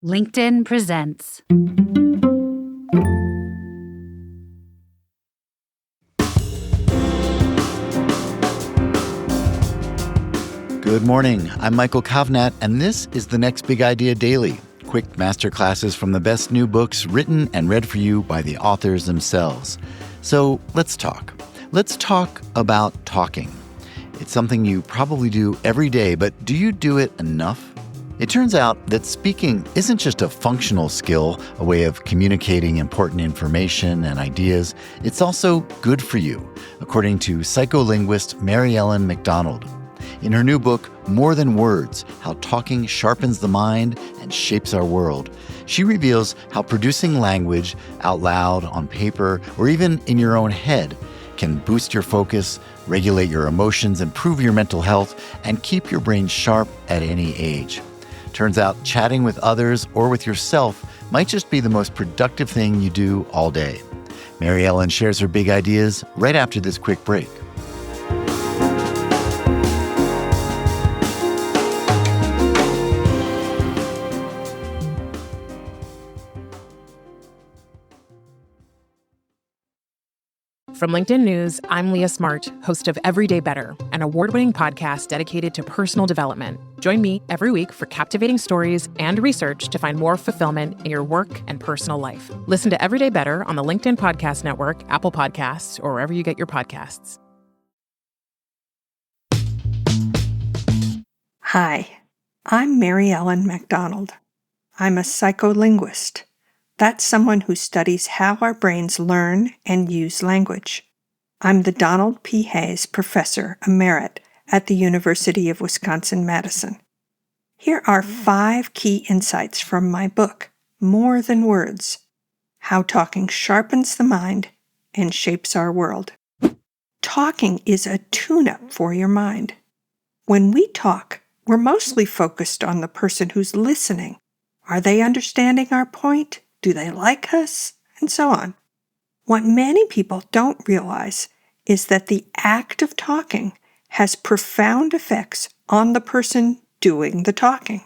LinkedIn presents. Good morning. I'm Michael Kovnat, and this is the Next Big Idea Daily. Quick masterclasses from the best new books written and read for you by the authors themselves. So let's talk. Let's talk about talking. It's something you probably do every day, but do you do it enough? It turns out that speaking isn't just a functional skill, a way of communicating important information and ideas. It's also good for you, according to psycholinguist Mary Ellen McDonald. In her new book, More Than Words, How Talking Sharpens the Mind and Shapes Our World, she reveals how producing language out loud, on paper, or even in your own head can boost your focus, regulate your emotions, improve your mental health, and keep your brain sharp at any age. Turns out chatting with others or with yourself might just be the most productive thing you do all day. Mary Ellen shares her big ideas right after this quick break. From LinkedIn News, I'm Leah Smart, host of Everyday Better, an award-winning podcast dedicated to personal development. Join me every week for captivating stories and research to find more fulfillment in your work and personal life. Listen to Everyday Better on the LinkedIn Podcast Network, Apple Podcasts, or wherever you get your podcasts. Hi, I'm Mary Ellen McDonald. I'm a psycholinguist. That's someone who studies how our brains learn and use language. I'm the Donald P. Hayes Professor Emerit at the University of Wisconsin-Madison. Here are 5 key insights from my book, More Than Words: How Talking Sharpens the Mind and Shapes Our World. Talking is a tune-up for your mind. When we talk, we're mostly focused on the person who's listening. Are they understanding our point? Do they like us? And so on. What many people don't realize is that the act of talking has profound effects on the person doing the talking.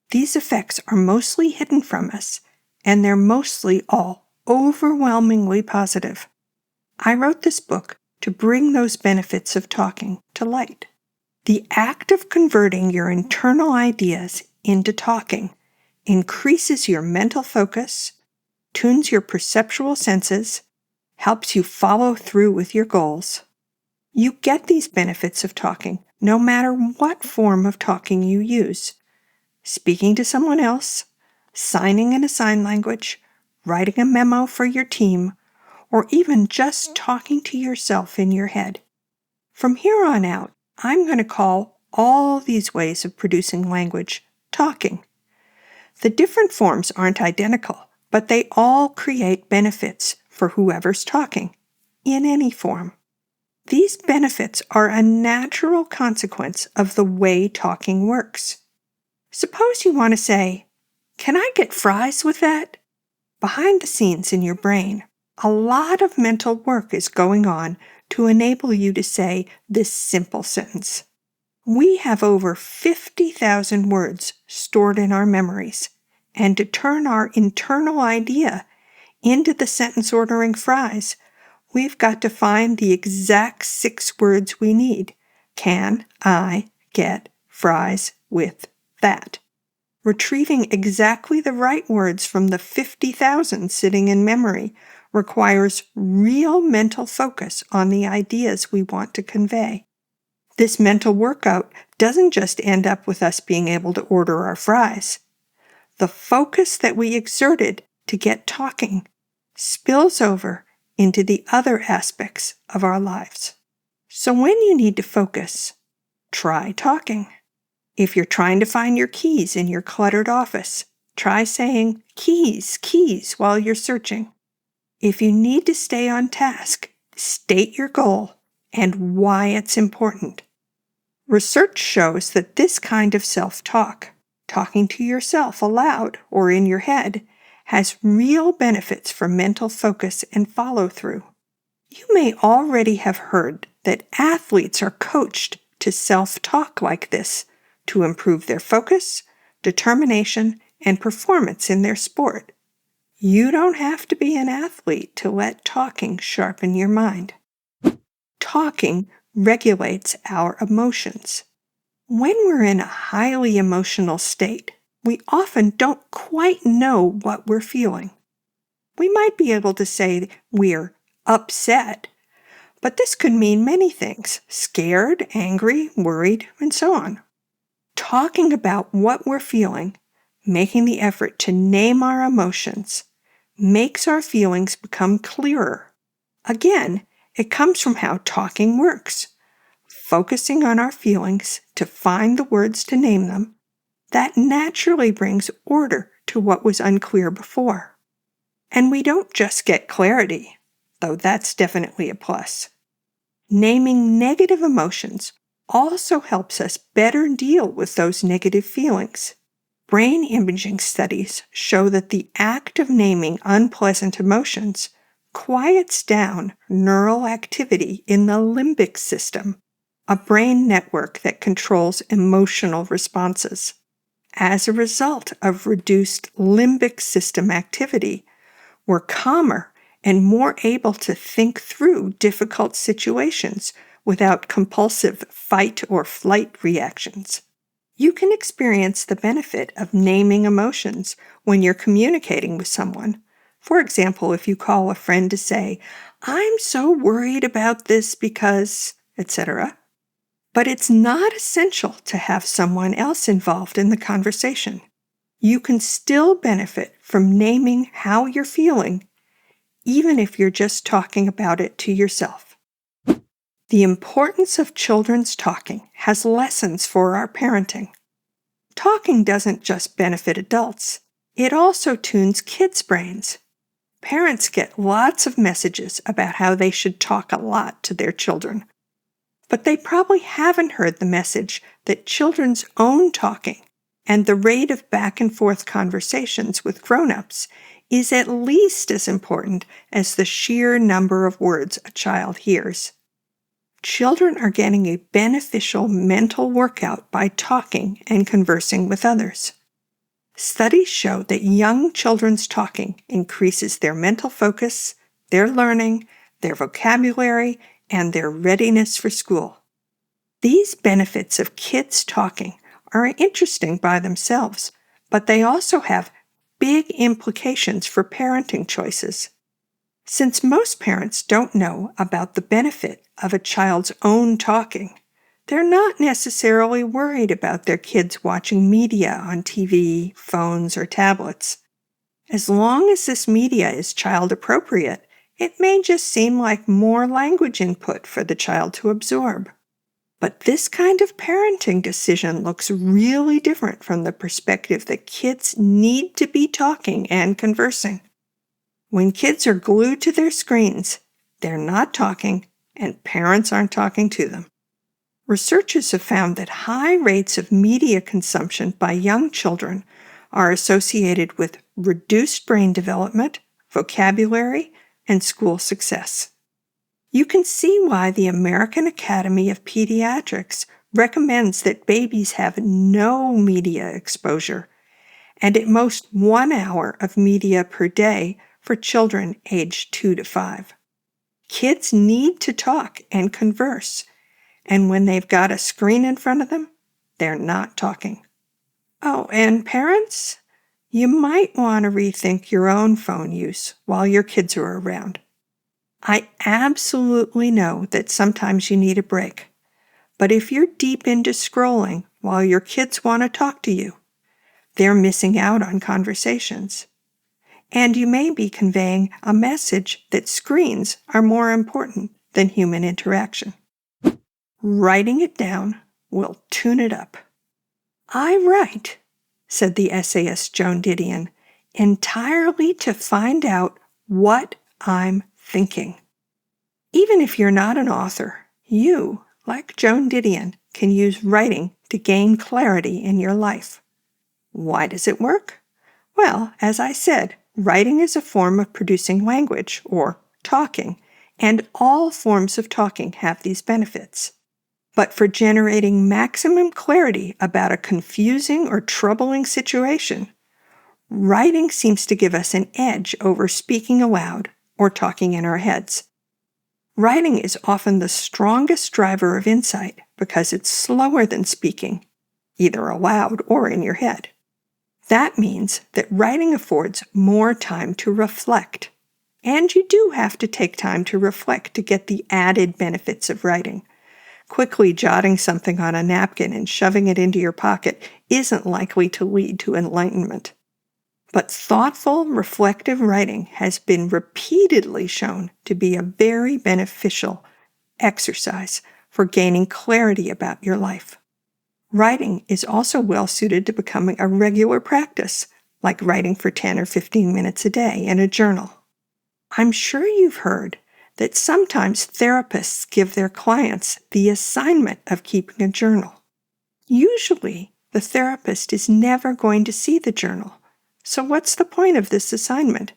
These effects are mostly hidden from us, and they're mostly all overwhelmingly positive. I wrote this book to bring those benefits of talking to light. The act of converting your internal ideas into talking increases your mental focus, tunes your perceptual senses, helps you follow through with your goals. You get these benefits of talking no matter what form of talking you use. Speaking to someone else, signing in a sign language, writing a memo for your team, or even just talking to yourself in your head. From here on out, I'm going to call all these ways of producing language talking. The different forms aren't identical, but they all create benefits for whoever's talking, in any form. These benefits are a natural consequence of the way talking works. Suppose you want to say, "Can I get fries with that?" Behind the scenes in your brain, a lot of mental work is going on to enable you to say this simple sentence. We have over 50,000 words stored in our memories, and to turn our internal idea into the sentence ordering fries, we've got to find the exact 6 words we need. Can I get fries with that? Retrieving exactly the right words from the 50,000 sitting in memory requires real mental focus on the ideas we want to convey. This mental workout doesn't just end up with us being able to order our fries. The focus that we exerted to get talking spills over into the other aspects of our lives. So when you need to focus, try talking. If you're trying to find your keys in your cluttered office, try saying keys, keys while you're searching. If you need to stay on task, state your goal and why it's important. Research shows that this kind of self-talk, talking to yourself aloud or in your head, has real benefits for mental focus and follow-through. You may already have heard that athletes are coached to self-talk like this to improve their focus, determination, and performance in their sport. You don't have to be an athlete to let talking sharpen your mind. Talking regulates our emotions. When we're in a highly emotional state, we often don't quite know what we're feeling. We might be able to say we're upset, but this could mean many things: scared, angry, worried, and so on. Talking about what we're feeling, making the effort to name our emotions, makes our feelings become clearer. Again, it comes from how talking works. Focusing on our feelings to find the words to name them, that naturally brings order to what was unclear before. And we don't just get clarity, though that's definitely a plus. Naming negative emotions also helps us better deal with those negative feelings. Brain imaging studies show that the act of naming unpleasant emotions quiets down neural activity in the limbic system, a brain network that controls emotional responses. As a result of reduced limbic system activity, we're calmer and more able to think through difficult situations without compulsive fight or flight reactions. You can experience the benefit of naming emotions when you're communicating with someone. For example, if you call a friend to say, "I'm so worried about this because," etc. But it's not essential to have someone else involved in the conversation. You can still benefit from naming how you're feeling, even if you're just talking about it to yourself. The importance of children's talking has lessons for our parenting. Talking doesn't just benefit adults, it also tunes kids' brains. Parents get lots of messages about how they should talk a lot to their children, but they probably haven't heard the message that children's own talking and the rate of back and forth conversations with grown-ups is at least as important as the sheer number of words a child hears. Children are getting a beneficial mental workout by talking and conversing with others. Studies show that young children's talking increases their mental focus, their learning, their vocabulary, and their readiness for school. These benefits of kids talking are interesting by themselves, but they also have big implications for parenting choices. Since most parents don't know about the benefit of a child's own talking, they're not necessarily worried about their kids watching media on TV, phones, or tablets. As long as this media is child appropriate, it may just seem like more language input for the child to absorb. But this kind of parenting decision looks really different from the perspective that kids need to be talking and conversing. When kids are glued to their screens, they're not talking, and parents aren't talking to them. Researchers have found that high rates of media consumption by young children are associated with reduced brain development, vocabulary, and school success. You can see why the American Academy of Pediatrics recommends that babies have no media exposure, and at most 1 hour of media per day for children aged 2 to 5. Kids need to talk and converse, and when they've got a screen in front of them, they're not talking. Oh, and parents, you might want to rethink your own phone use while your kids are around. I absolutely know that sometimes you need a break, but if you're deep into scrolling while your kids want to talk to you, they're missing out on conversations. And you may be conveying a message that screens are more important than human interaction. Writing it down will tune it up. I write, said the essayist Joan Didion, entirely to find out what I'm thinking. Even if you're not an author, you, like Joan Didion, can use writing to gain clarity in your life. Why does it work? Well, as I said, writing is a form of producing language, or talking, and all forms of talking have these benefits. But for generating maximum clarity about a confusing or troubling situation, Writing seems to give us an edge over speaking aloud or talking in our heads. Writing is often the strongest driver of insight because it's slower than speaking, either aloud or in your head. That means that writing affords more time to reflect. And you do have to take time to reflect to get the added benefits of writing. Quickly jotting something on a napkin and shoving it into your pocket isn't likely to lead to enlightenment. But thoughtful, reflective writing has been repeatedly shown to be a very beneficial exercise for gaining clarity about your life. Writing is also well suited to becoming a regular practice, like writing for 10 or 15 minutes a day in a journal. I'm sure you've heard that sometimes therapists give their clients the assignment of keeping a journal. Usually, the therapist is never going to see the journal. So what's the point of this assignment?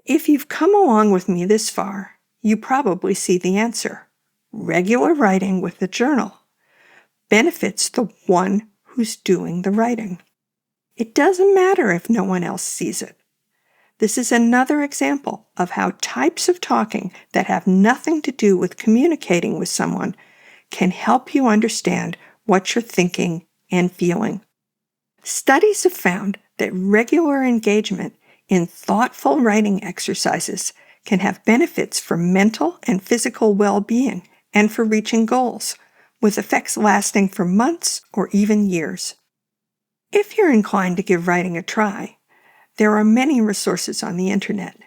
If you've come along with me this far, you probably see the answer. Regular writing with the journal benefits the one who's doing the writing. It doesn't matter if no one else sees it. This is another example of how types of talking that have nothing to do with communicating with someone can help you understand what you're thinking and feeling. Studies have found that regular engagement in thoughtful writing exercises can have benefits for mental and physical well-being and for reaching goals, with effects lasting for months or even years. If you're inclined to give writing a try, there are many resources on the internet.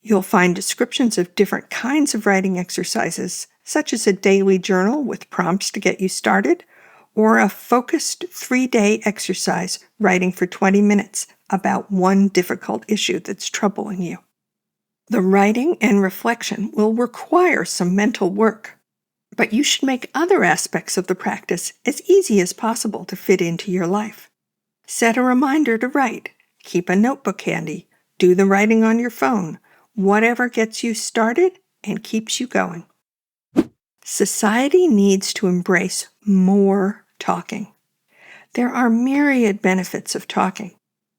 You'll find descriptions of different kinds of writing exercises, such as a daily journal with prompts to get you started, or a focused 3-day exercise writing for 20 minutes about one difficult issue that's troubling you. The writing and reflection will require some mental work, but you should make other aspects of the practice as easy as possible to fit into your life. Set a reminder to write, keep a notebook handy, do the writing on your phone, whatever gets you started and keeps you going. Society needs to embrace more talking. There are myriad benefits of talking,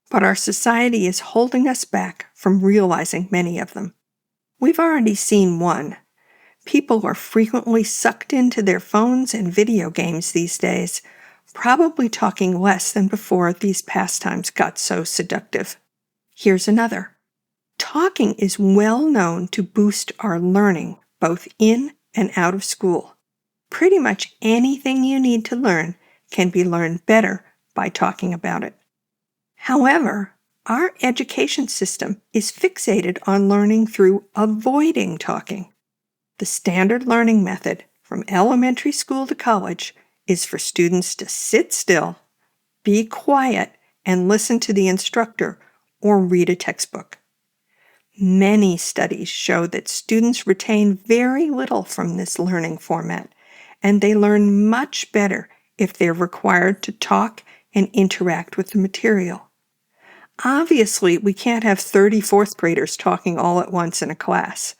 but our society is holding us back from realizing many of them. We've already seen one. People are frequently sucked into their phones and video games these days, probably talking less than before these pastimes got so seductive. Here's another. Talking is well known to boost our learning, both in and out of school. Pretty much anything you need to learn can be learned better by talking about it. However, our education system is fixated on learning through avoiding talking. The standard learning method from elementary school to college is for students to sit still, be quiet, and listen to the instructor or read a textbook. Many studies show that students retain very little from this learning format, and they learn much better if they're required to talk and interact with the material. Obviously, we can't have 30 fourth graders talking all at once in a class,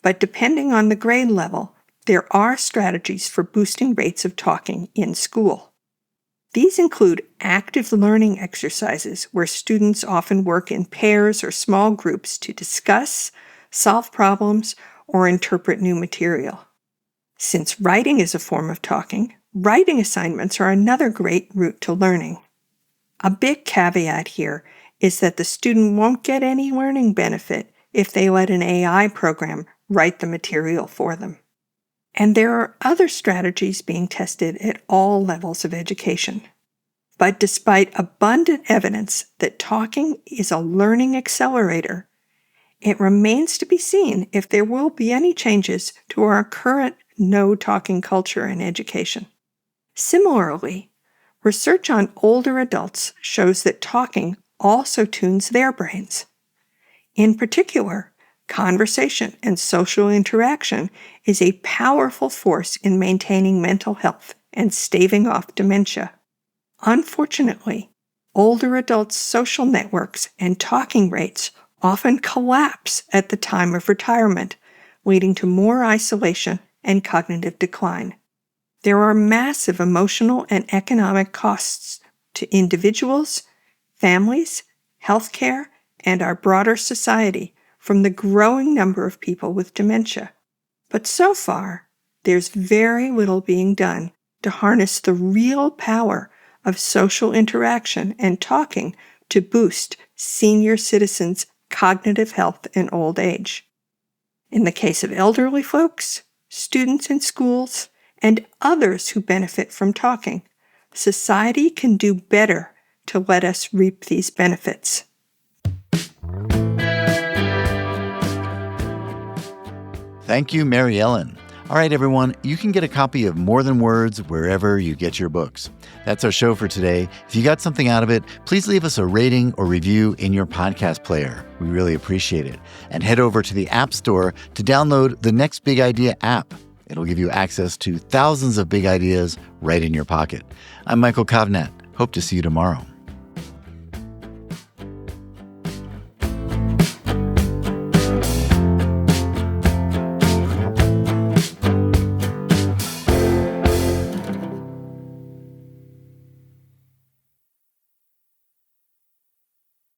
but depending on the grade level, there are strategies for boosting rates of talking in school. These include active learning exercises where students often work in pairs or small groups to discuss, solve problems, or interpret new material. Since writing is a form of talking, writing assignments are another great route to learning. A big caveat here is that the student won't get any learning benefit if they let an AI program write the material for them. And there are other strategies being tested at all levels of education. But despite abundant evidence that talking is a learning accelerator, it remains to be seen if there will be any changes to our current no-talking culture in education. Similarly, research on older adults shows that talking also tunes their brains. In particular, conversation and social interaction is a powerful force in maintaining mental health and staving off dementia. Unfortunately, older adults' social networks and talking rates often collapse at the time of retirement, leading to more isolation and cognitive decline. There are massive emotional and economic costs to individuals, families, healthcare, and our broader society from the growing number of people with dementia. But so far, there's very little being done to harness the real power of social interaction and talking to boost senior citizens' cognitive health in old age. In the case of elderly folks, students in schools, and others who benefit from talking, society can do better to let us reap these benefits. Thank you, Mary Ellen. All right, everyone, you can get a copy of More Than Words wherever you get your books. That's our show for today. If you got something out of it, please leave us a rating or review in your podcast player. We really appreciate it. And head over to the App Store to download the Next Big Idea app. It'll give you access to thousands of big ideas right in your pocket. I'm Michael Kovnat. Hope to see you tomorrow.